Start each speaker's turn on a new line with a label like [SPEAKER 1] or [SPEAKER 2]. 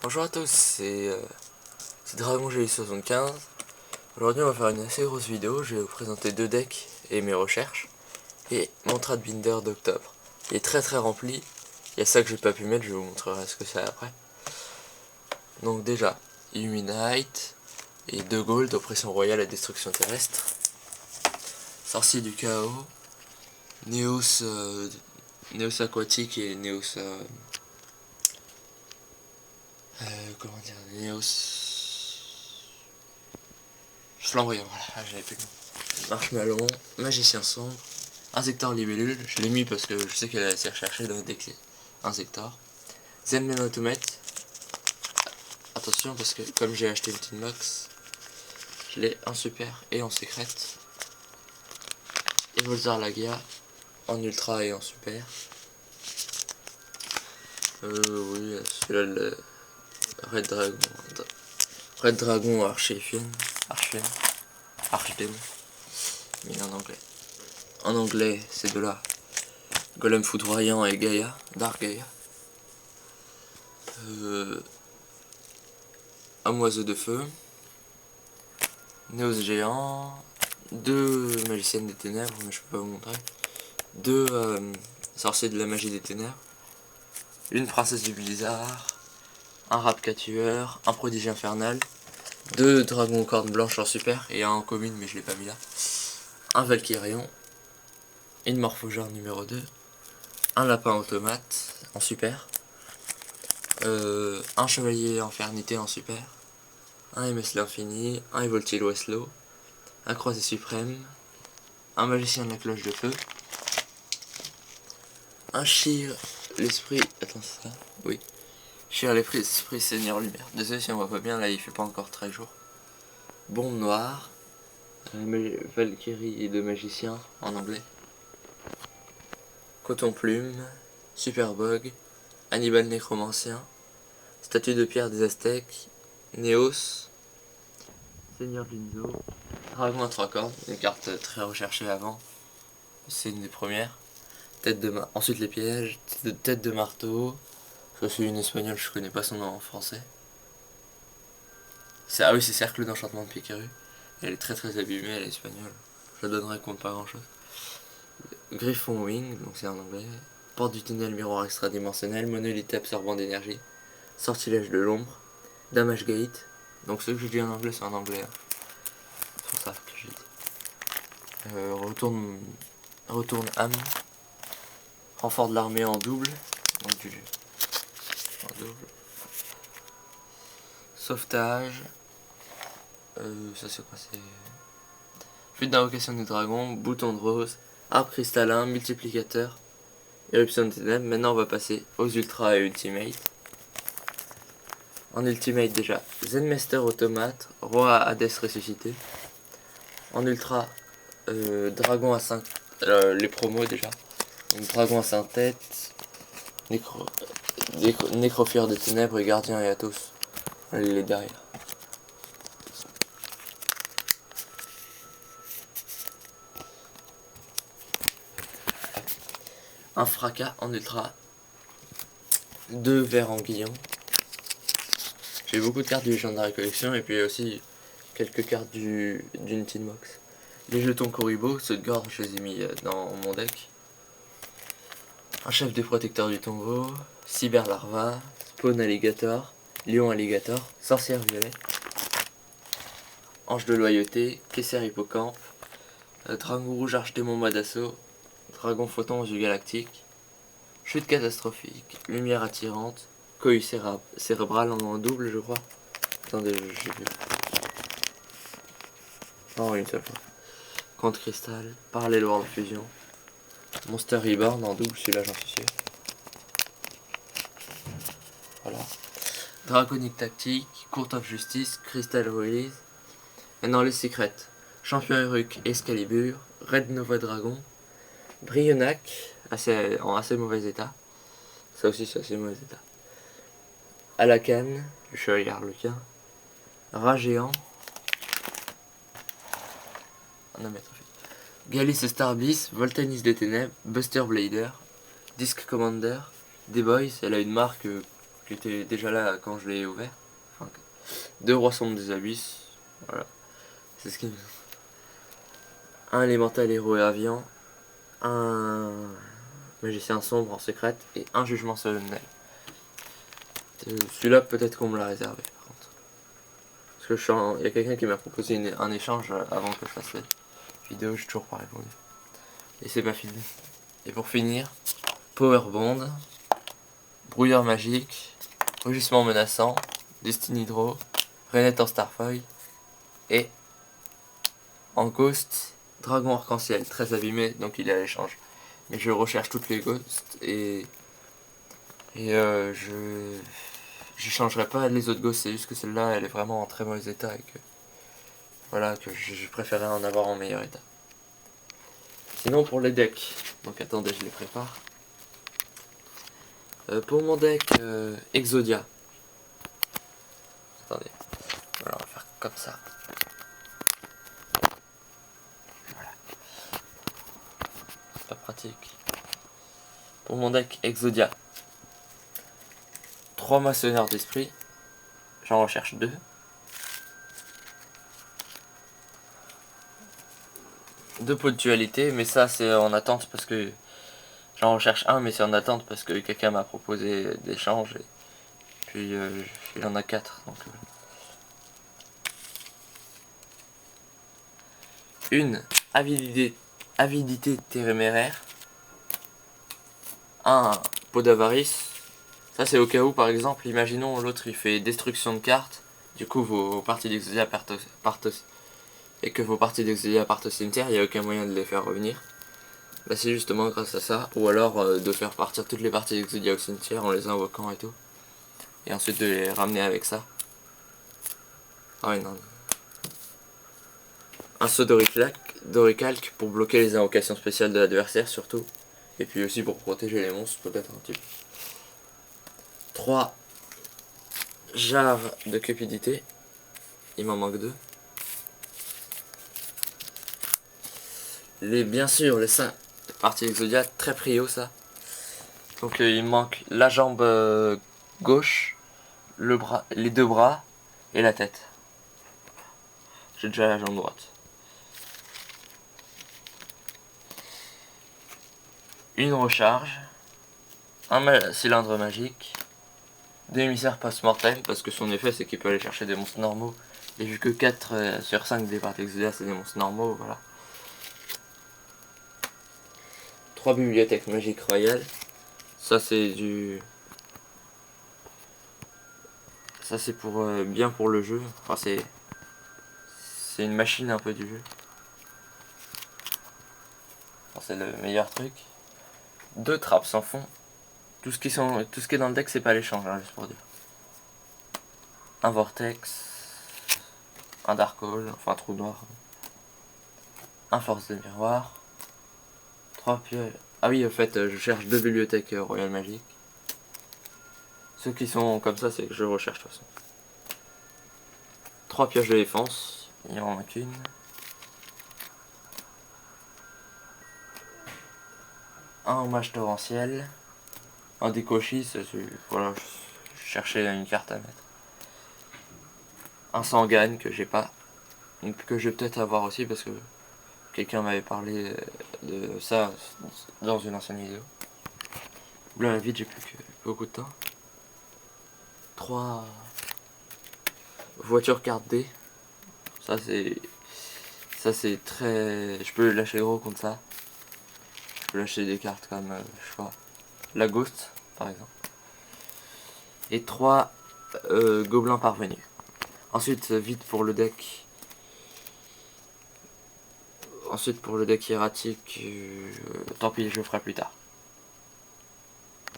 [SPEAKER 1] Bonjour à tous, c'est Dragon GI75. Aujourd'hui on va faire une assez grosse vidéo, je vais vous présenter deux decks et mes recherches. Et mon trade binder d'octobre. Il est très rempli, il y a ça que j'ai pas pu mettre, je vous montrerai ce que c'est après. Donc déjà, Illuminate et 2 gold, oppression royale et destruction terrestre. Sorcier du chaos, Néos, Néos aquatique et Néos... comment dire, Néos... Flamboyant, voilà, j'avais plus le nom. Marshmallow, magicien sombre, Insector libellule, je l'ai mis parce que je sais qu'elle est assez recherchée dans le deck Insector. Zenman Automate, attention parce que comme j'ai acheté une Tin Box, je l'ai en super et en secrète. Et Volzar Lagia, en ultra et en super. Oui, celui-là, le Red Dragon. Red Dragon Archfiend, Archdem, mais en anglais. En anglais, c'est de là. Golem foudroyant et Gaïa, Dark Gaïa. Amoiseau de feu. Néos géant. Deux magiciennes des ténèbres, mais je peux pas vous montrer. Deux sorciers de la magie des ténèbres. Une princesse du blizzard. Un rapka tueur. Un prodige infernal. Deux dragons cornes blanches en super et un en commune, mais je l'ai pas mis là. Un Valkyrion. Une morphogère numéro 2. Un lapin automate en super. Un chevalier infernité en super. Un MS l'infini. Un Evoltil Westlow. Un croisé suprême. Un magicien de la cloche de feu. Un Shir l'esprit. Attends, c'est ça? Oui. Shir l'esprit seigneur lumière. Désolé si on voit pas bien, là il fait pas encore très jour. Bombe noire. Valkyrie de magicien en anglais. Coton plume. Superbog. Hannibal nécromancien. Statue de pierre des Aztèques. Néos. Seigneur Jinzo. Dragon à 3 cornes. Une carte très recherchée avant. C'est une des premières. Ensuite les pièges. Tête de marteau. Je suis une espagnole, je connais pas son nom en français. Ah oui, c'est Cercle d'enchantement de Pikaru. Elle est très abîmée, elle est espagnole. Je la donnerai contre pas grand chose. Griffon Wing, donc c'est en anglais. Porte du tunnel miroir extradimensionnel. Monolithe absorbant d'énergie. Sortilège de l'ombre. Damage Gate. Donc ce que je dis en anglais, c'est en anglais. Hein. C'est pour ça que j'ai dit. Retourne âme. Renfort de l'armée en double. Donc en double. Sauvetage. Ça c'est quoi? C'est fuite d'invocation du dragon, bouton de rose, arbre cristallin, multiplicateur, éruption de ténèbres. Maintenant on va passer aux ultra et ultimate. En ultimate déjà, Zenmaster automate, roi Hades ressuscité. En ultra, dragon à 5, les promos déjà. Donc, dragon à 5 têtes, nécrophère des ténèbres et gardien et Athos. Les derrière. Un fracas en ultra, 2 verres en guillon. J'ai beaucoup de cartes du Legendary Collection et puis aussi quelques cartes d'une Tin Box. Les jetons Koribo, ceux de Gore, je les ai mis dans mon deck. Un chef des protecteurs du tombeau, Cyber Larva, Spawn Alligator, Lion Alligator, Sorcière Violette, Ange de Loyauté, Kesser Hippocampe, Dragon Rouge Archdémon Madasseau, Dragon Photon aux yeux galactiques, Chute catastrophique, Lumière attirante, Cohue cérébrale en double je crois. Attendez, j'ai vu. Oh, une seule fois. Compte cristal, Parallel World Fusion, Monster Reborn en double, celui-là j'en suis sûr. Voilà. Draconic Tactique, Court of Justice, Crystal Release. Maintenant les secrets. Champion Uruk, Excalibur, Red Nova Dragon, Brionac, en assez mauvais état. Ça aussi c'est assez mauvais état. Alakan, le chevalier Harlequin, Rat géant. Galis Starbliss, Voltanis des Ténèbres, Buster Blader, Disc Commander, The Boys, elle a une marque qui était déjà là quand je l'ai ouvert. Enfin, 2 rois sombres des abysses. Voilà. C'est ce qui me... Un élémental héros et aviant. Un magicien sombre en secrète. Et un jugement solennel. Celui-là, peut-être qu'on me l'a réservé par contre. Parce que il y a quelqu'un qui m'a proposé un échange avant que je fasse la vidéo, j'ai toujours pas répondu. Et c'est pas fini. Et pour finir, Power Bond, Brouilleur magique, Rugissement menaçant, Destiny Draw, Renette en Starfire et en Ghost, Dragon arc-en-ciel, très abîmé, donc il est à l'échange. Mais je recherche toutes les Ghosts et je changerai pas les autres Ghosts, c'est juste que celle-là elle est vraiment en très mauvais état et que voilà, que je préférais en avoir en meilleur état. Sinon pour les decks, donc attendez, je les prépare. Pour mon deck Exodia, attendez, voilà, on va faire comme ça. Voilà, c'est pas pratique. Pour mon deck Exodia, 3 maçonneurs d'esprit, j'en recherche 2. Deux pots de dualité, mais ça c'est en attente parce que j'en recherche un, mais c'est en attente parce que quelqu'un m'a proposé d'échange et puis il en a 4 donc une avidité téméraire, un pot d'avarice. Ça c'est au cas où par exemple, imaginons l'autre il fait destruction de cartes, du coup vos parties d'Exodia partent et que vos parties d'Exodia partent au cimetière, il n'y a aucun moyen de les faire revenir. Bah c'est justement grâce à ça, ou alors de faire partir toutes les parties d'Exodia au cimetière en les invoquant et tout, et ensuite de les ramener avec ça. Ah ouais non. Un saut d'oricalque pour bloquer les invocations spéciales de l'adversaire surtout, et puis aussi pour protéger les monstres peut-être un petit peu. 3 jarres de cupidité, il m'en manque 2. Bien sûr les 5 parties Exodia, très prio ça. Donc il manque la jambe gauche, le bras, les 2 bras et la tête. J'ai déjà la jambe droite. Une recharge, un cylindre magique, des émissaires post-mortem parce que son effet c'est qu'il peut aller chercher des monstres normaux. Et vu que 4 sur 5 des parties Exodia c'est des monstres normaux, voilà. 3 bibliothèques magiques royales. Ça c'est du... Ça c'est pour bien pour le jeu. Enfin c'est une machine un peu du jeu. Enfin, c'est le meilleur truc. 2 trappes sans fond. Tout ce qui est dans le deck c'est pas l'échange, hein, juste pour dire. Un vortex. Un dark hole, enfin un trou noir. Un force de miroir. 3 pioles. Ah oui, en fait, je cherche 2 bibliothèques royales magiques. Ceux qui sont comme ça, c'est que je recherche de toute façon. 3 pioches de défense, il en manque une. Un hommage torrentiel. Un décochis, voilà, je cherchais une carte à mettre. Un sangan que j'ai pas. Que je vais peut-être avoir aussi parce que quelqu'un m'avait parlé de ça dans une ancienne vidéo. Là, vite, j'ai plus que beaucoup de temps. 3 voitures carte D. Ça c'est très... Je peux lâcher gros contre ça. Je peux lâcher des cartes comme, je sais pas, la Ghost par exemple. Et 3 gobelins parvenus. Ensuite, vite pour le deck. Ensuite pour le deck hiératique, tant pis, je le ferai plus tard.